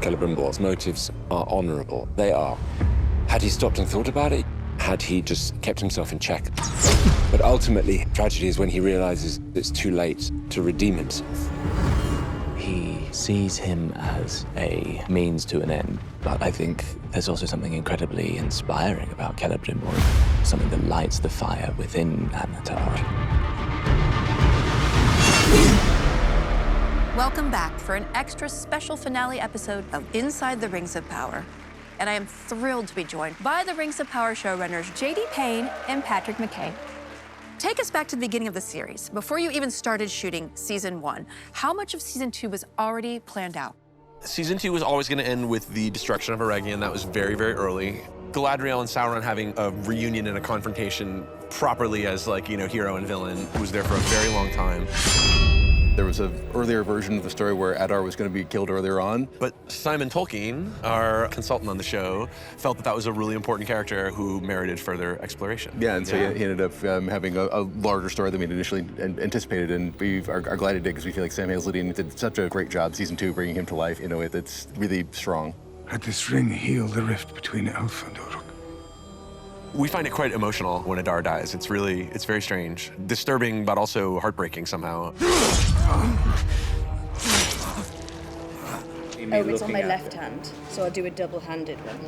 Celebrimbor's motives are honorable. They are. Had he stopped and thought about it, had he just kept himself in check. But ultimately, tragedy is when he realizes it's too late to redeem himself. He sees him as a means to an end, but I think there's also something incredibly inspiring about Celebrimbor, something that lights the fire within Anatar. Welcome back for an extra special finale episode of Inside the Rings of Power. And I am thrilled to be joined by the Rings of Power showrunners J.D. Payne and Patrick McKay. Take us back to the beginning of the series, before you even started shooting season 1. How much of season 2 was already planned out? Season 2 was always going to end with the destruction of Eregion. That was very, very early. Galadriel and Sauron having a reunion and a confrontation properly as, like, you know, hero and villain was there for a very long time. There was an earlier version of the story where Adar was going to be killed earlier on. But Simon Tolkien, our consultant on the show, felt that that was a really important character who merited further exploration. Yeah, and so he ended up having a larger story than we'd initially anticipated, and we are glad he did, because we feel like Sam Hazeltine did such a great job, season 2, bringing him to life in a way that's really strong. Had this ring heal the rift between Elf and Uruk? We find it quite emotional when Adar dies. It's very strange. Disturbing, but also heartbreaking somehow. Oh, it's on my left hand, so I'll do a double-handed one.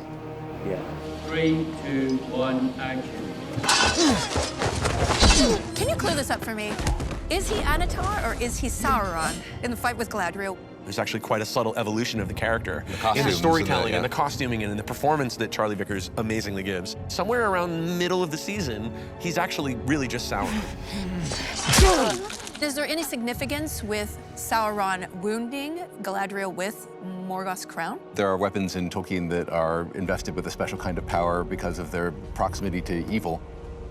Yeah. 3, 2, 1, action. Can you clear this up for me? Is he Anatar or is he Sauron in the fight with Galadriel? There's actually quite a subtle evolution of the character in the storytelling and the costuming and in the performance that Charlie Vickers amazingly gives. Somewhere around the middle of the season, he's actually really just Sauron. Is there any significance with Sauron wounding Galadriel with Morgoth's crown? There are weapons in Tolkien that are invested with a special kind of power because of their proximity to evil.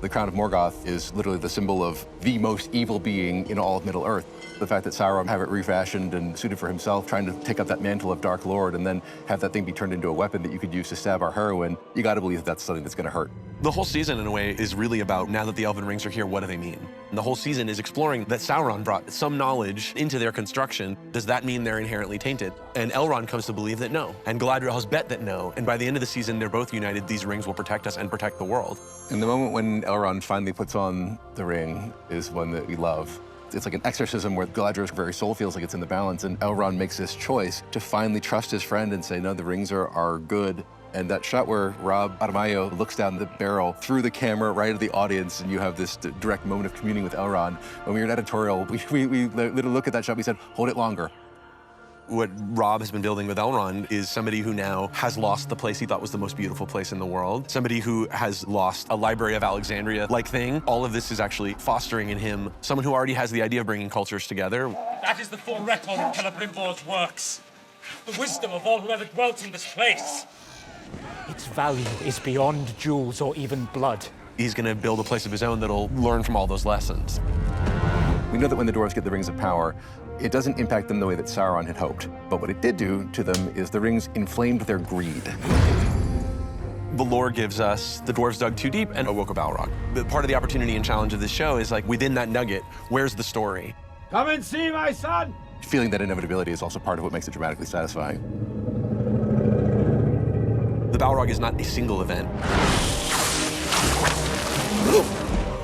The crown of Morgoth is literally the symbol of the most evil being in all of Middle-earth. The fact that Sauron have it refashioned and suited for himself, trying to take up that mantle of Dark Lord and then have that thing be turned into a weapon that you could use to stab our heroine, you gotta believe that that's something that's gonna hurt. The whole season, in a way, is really about, now that the Elven rings are here, what do they mean? And the whole season is exploring that Sauron brought some knowledge into their construction. Does that mean they're inherently tainted? And Elrond comes to believe that no. And Galadriel has bet that no. And by the end of the season, they're both united. These rings will protect us and protect the world. And the moment when Elrond finally puts on the ring is one that we love. It's like an exorcism where Galadriel's very soul feels like it's in the balance, and Elrond makes this choice to finally trust his friend and say, no, the rings are good. And that shot where Rob Aramayo looks down the barrel through the camera right at the audience, and you have this direct moment of communing with Elrond. When we were in editorial, we literally look at that shot, we said, hold it longer. What Rob has been building with Elrond is somebody who now has lost the place he thought was the most beautiful place in the world. Somebody who has lost a Library of Alexandria-like thing. All of this is actually fostering in him someone who already has the idea of bringing cultures together. That is the full record of Celebrimbor's works. The wisdom of all who ever dwelt in this place. Its value is beyond jewels or even blood. He's going to build a place of his own that'll learn from all those lessons. We know that when the dwarves get the Rings of Power, it doesn't impact them the way that Sauron had hoped. But what it did do to them is the rings inflamed their greed. The lore gives us the dwarves dug too deep and awoke a Balrog. But part of the opportunity and challenge of this show is, like, within that nugget, where's the story? Come and see, my son! Feeling that inevitability is also part of what makes it dramatically satisfying. The Balrog is not a single event.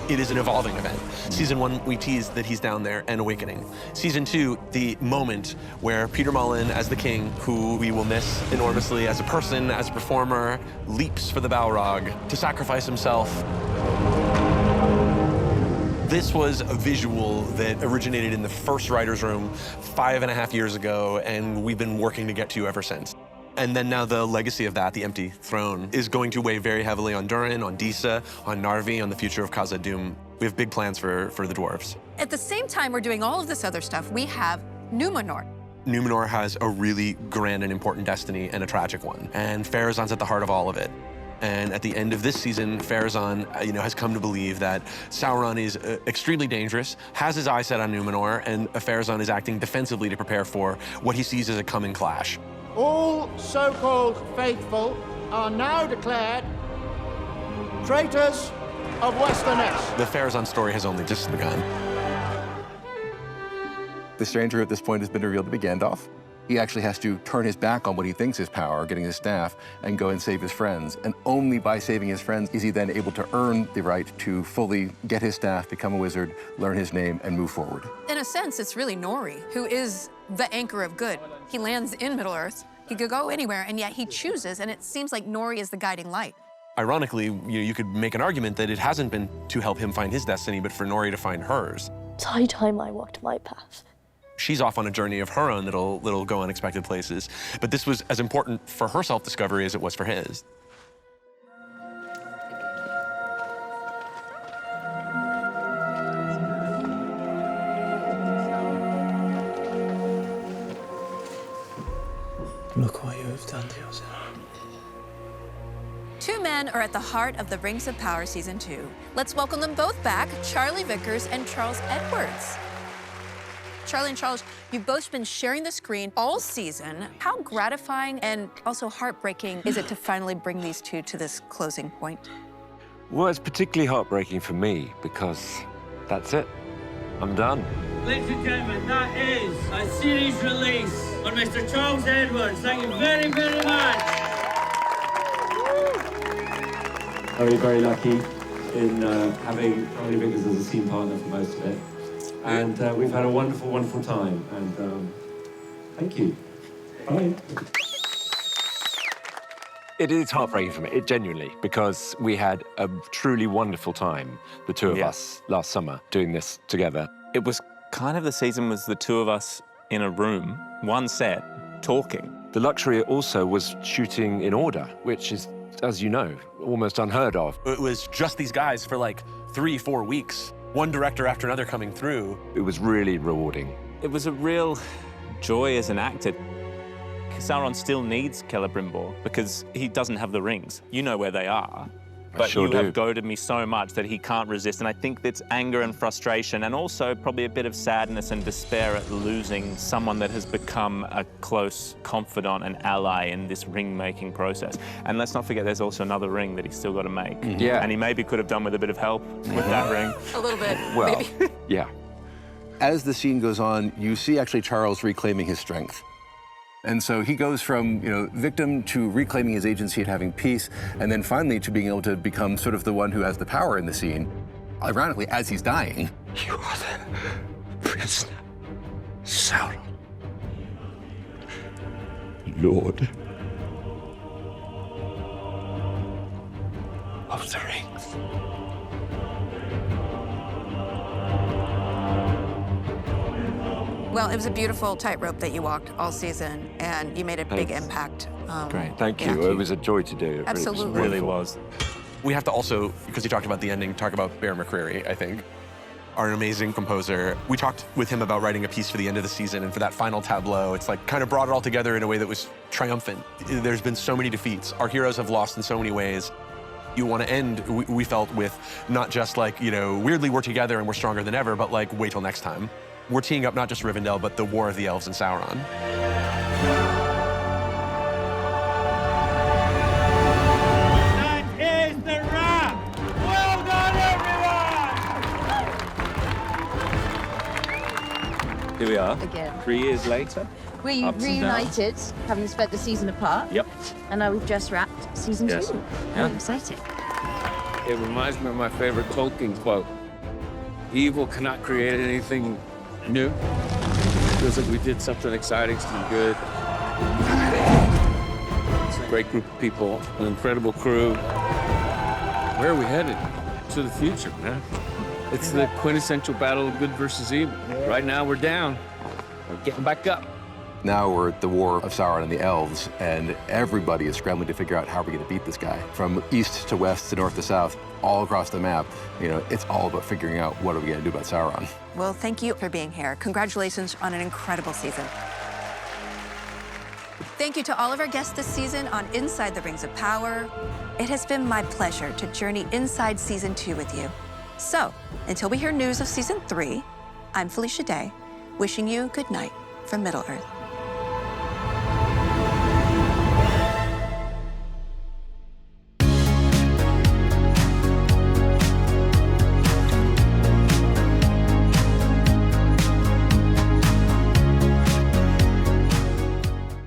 It is an evolving event. Season 1, we teased that he's down there and awakening. Season 2, the moment where Peter Mullen, as the king, who we will miss enormously as a person, as a performer, leaps for the Balrog to sacrifice himself. This was a visual that originated in the first writer's room 5.5 years ago, and we've been working to get to ever since. And then now the legacy of that, the empty throne, is going to weigh very heavily on Durin, on Disa, on Narvi, on the future of Khazad-dûm. We have big plans for the dwarves. At the same time we're doing all of this other stuff, we have Numenor. Numenor has a really grand and important destiny and a tragic one. And Pharazôn's at the heart of all of it. And at the end of this season, Pharazôn, has come to believe that Sauron is extremely dangerous, has his eye set on Numenor, and Pharazôn is acting defensively to prepare for what he sees as a coming clash. All so-called faithful are now declared traitors of Westernesse. The Pharazôn story has only just begun. The stranger at this point has been revealed to be Gandalf. He actually has to turn his back on what he thinks is power, getting his staff, and go and save his friends. And only by saving his friends is he then able to earn the right to fully get his staff, become a wizard, learn his name, and move forward. In a sense, it's really Nori, who is the anchor of good. He lands in Middle-earth. He could go anywhere, and yet he chooses, and it seems like Nori is the guiding light. Ironically, you could make an argument that it hasn't been to help him find his destiny, but for Nori to find hers. It's high time I walked my path. She's off on a journey of her own that'll go unexpected places. But this was as important for her self-discovery as it was for his. Look what you have done to yourself. Two men are at the heart of the Rings of Power Season 2. Let's welcome them both back, Charlie Vickers and Charles Edwards. Charlie and Charles, you've both been sharing the screen all season. How gratifying and also heartbreaking is it to finally bring these two to this closing point? Well, it's particularly heartbreaking for me because that's it. I'm done. Ladies and gentlemen, that is a series release on Mr. Charles Edwards. Thank you very, very much. Very, very lucky in having Charlie Vickers as a scene partner for most of it. And we've had a wonderful, wonderful time. And thank you. Bye. It is heartbreaking for me, genuinely, because we had a truly wonderful time, the two of us, last summer, doing this together. It was kind of the season was the two of us in a room, one set, talking. The luxury also was shooting in order, which is, as you know, almost unheard of. It was just these guys for like 3-4 weeks. One director after another coming through. It was really rewarding. It was a real joy as an actor. Sauron still needs Celebrimbor because he doesn't have the rings. You know where they are. But you have goaded me so much that he can't resist. And I think it's anger and frustration and also probably a bit of sadness and despair at losing someone that has become a close confidant and ally in this ring-making process. And let's not forget there's also another ring that he's still got to make. Yeah. And he maybe could have done with a bit of help with that ring. A little bit, Well, maybe. Yeah. As the scene goes on, you see actually Charles reclaiming his strength. And so he goes from, victim to reclaiming his agency and having peace, and then finally to being able to become sort of the one who has the power in the scene. Ironically, as he's dying. You are the prisoner, Sauron, Lord of the Rings. Well, it was a beautiful tightrope that you walked all season, and you made a big impact. Great, thank you. It was a joy to do. Absolutely. It really was. We have to also, because you talked about the ending, talk about Bear McCreary, I think. Our amazing composer. We talked with him about writing a piece for the end of the season, and for that final tableau, it's like kind of brought it all together in a way that was triumphant. There's been so many defeats. Our heroes have lost in so many ways. You want to end, we felt, with not just like, weirdly we're together and we're stronger than ever, but like, wait till next time. We're teeing up not just Rivendell, but the War of the Elves and Sauron. That is the wrap! Well done, everyone! Here we are. Again. 3 years later. We Ups and reunited, having spent the season apart. Yep. And now we've just wrapped season 2. Very exciting. It reminds me of my favorite Tolkien quote. Evil cannot create anything new. Feels like we did something exciting, something good. It's a great group of people, an incredible crew. Where are we headed? To the future, man. It's the quintessential battle of good versus evil. Right now, we're down. We're getting back up. Now we're at the War of Sauron and the Elves, and everybody is scrambling to figure out how we're going to beat this guy. From east to west to north to south, all across the map, it's all about figuring out what are we going to do about Sauron. Well, thank you for being here. Congratulations on an incredible season. Thank you to all of our guests this season on Inside the Rings of Power. It has been my pleasure to journey inside Season 2 with you. So, until we hear news of Season 3, I'm Felicia Day, wishing you good night from Middle-earth.